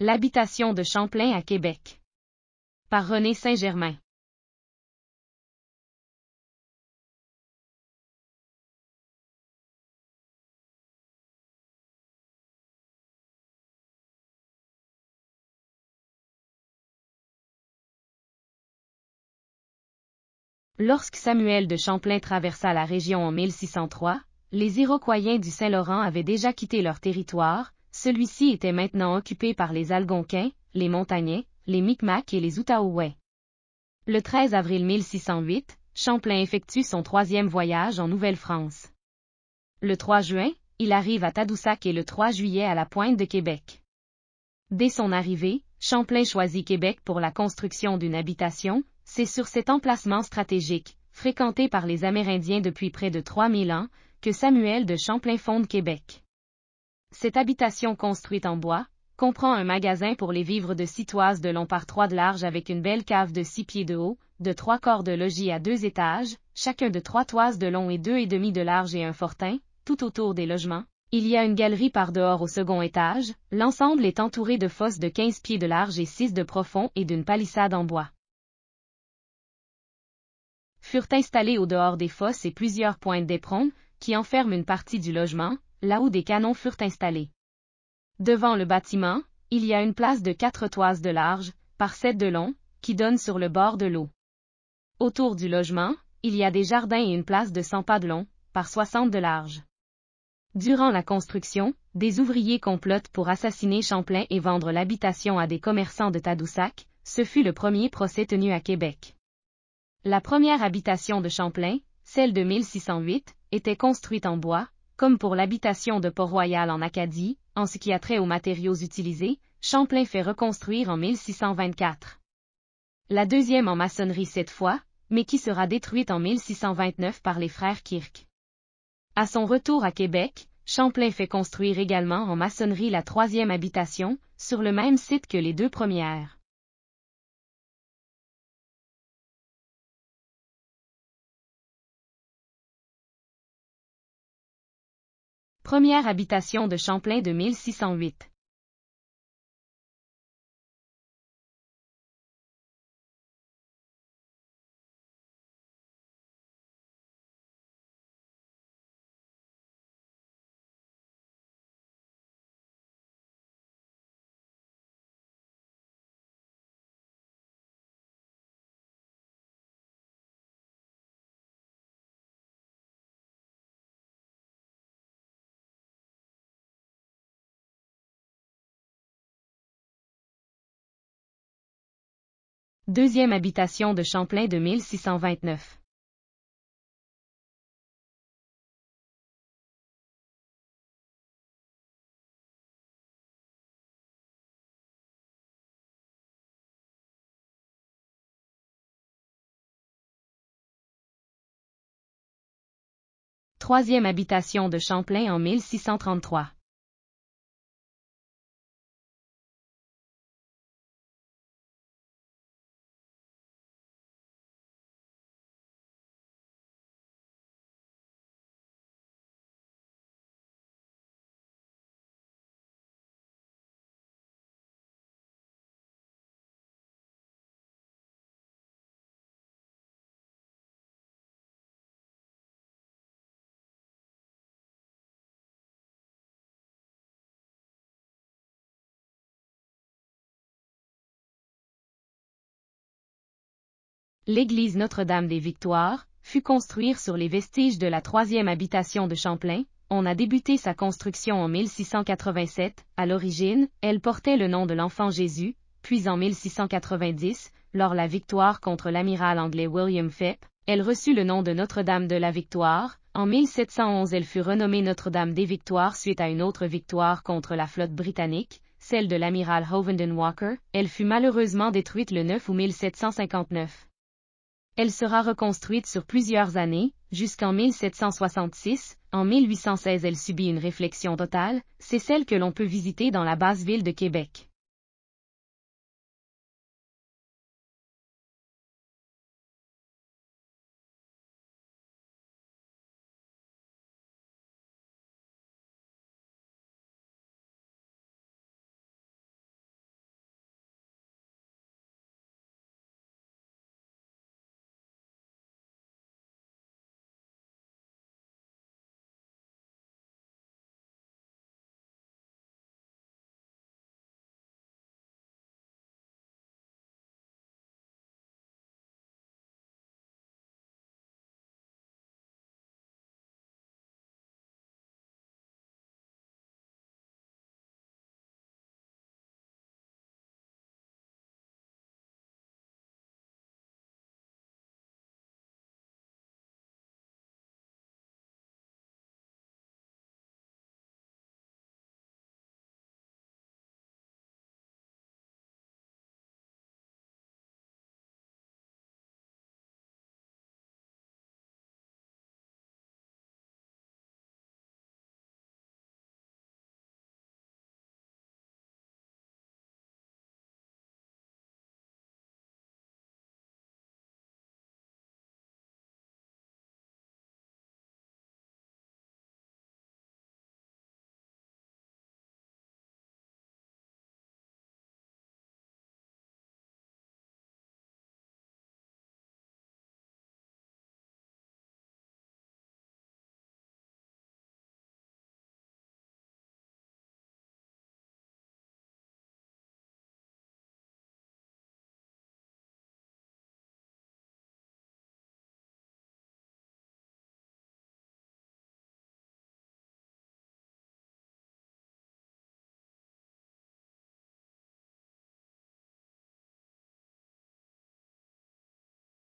L'habitation de Champlain à Québec. Par René Saint-Germain. Lorsque Samuel de Champlain traversa la région en 1603, les Iroquois du Saint-Laurent avaient déjà quitté leur territoire, celui-ci était maintenant occupé par les Algonquins, les Montagnais, les Micmacs et les Outaouais. Le 13 avril 1608, Champlain effectue son troisième voyage en Nouvelle-France. Le 3 juin, il arrive à Tadoussac et le 3 juillet à la Pointe de Québec. Dès son arrivée, Champlain choisit Québec pour la construction d'une habitation. C'est sur cet emplacement stratégique, fréquenté par les Amérindiens depuis près de 3000 ans, que Samuel de Champlain fonde Québec. Cette habitation construite en bois, comprend un magasin pour les vivres de 6 toises de long par 3 de large avec une belle cave de 6 pieds de haut, de 3 corps de logis à 2 étages, chacun de 3 toises de long et 2,5 de large et un fortin, tout autour des logements. Il y a une galerie par dehors au second étage, l'ensemble est entouré de fosses de 15 pieds de large et 6 de profond et d'une palissade en bois. Furent installés au dehors des fosses et plusieurs pointes d'éperon, qui enferment une partie du logement, là où des canons furent installés. Devant le bâtiment, il y a une place de 4 toises de large, par 7 de long, qui donne sur le bord de l'eau. Autour du logement, il y a des jardins et une place de 100 pas de long, par 60 de large. Durant la construction, des ouvriers complotent pour assassiner Champlain et vendre l'habitation à des commerçants de Tadoussac. Ce fut le premier procès tenu à Québec. La première habitation de Champlain, celle de 1608, était construite en bois, comme pour l'habitation de Port-Royal en Acadie. En ce qui a trait aux matériaux utilisés, Champlain fait reconstruire en 1624. La deuxième en maçonnerie cette fois, mais qui sera détruite en 1629 par les frères Kirk. À son retour à Québec, Champlain fait construire également en maçonnerie la troisième habitation, sur le même site que les deux premières. Première habitation de Champlain de 1608. Deuxième habitation de Champlain de 1629. Troisième habitation de Champlain en 1633. L'église Notre-Dame-des-Victoires fut construite sur les vestiges de la troisième habitation de Champlain. On a débuté sa construction en 1687. À l'origine, elle portait le nom de l'Enfant Jésus, puis en 1690, lors la victoire contre l'amiral anglais William Phips, elle reçut le nom de Notre-Dame de la Victoire. En 1711, elle fut renommée Notre-Dame des Victoires suite à une autre victoire contre la flotte britannique, celle de l'amiral Hovenden Walker. Elle fut malheureusement détruite le 9 août 1759. Elle sera reconstruite sur plusieurs années, jusqu'en 1766. En 1816 elle subit une réfection totale, c'est celle que l'on peut visiter dans la basse ville de Québec.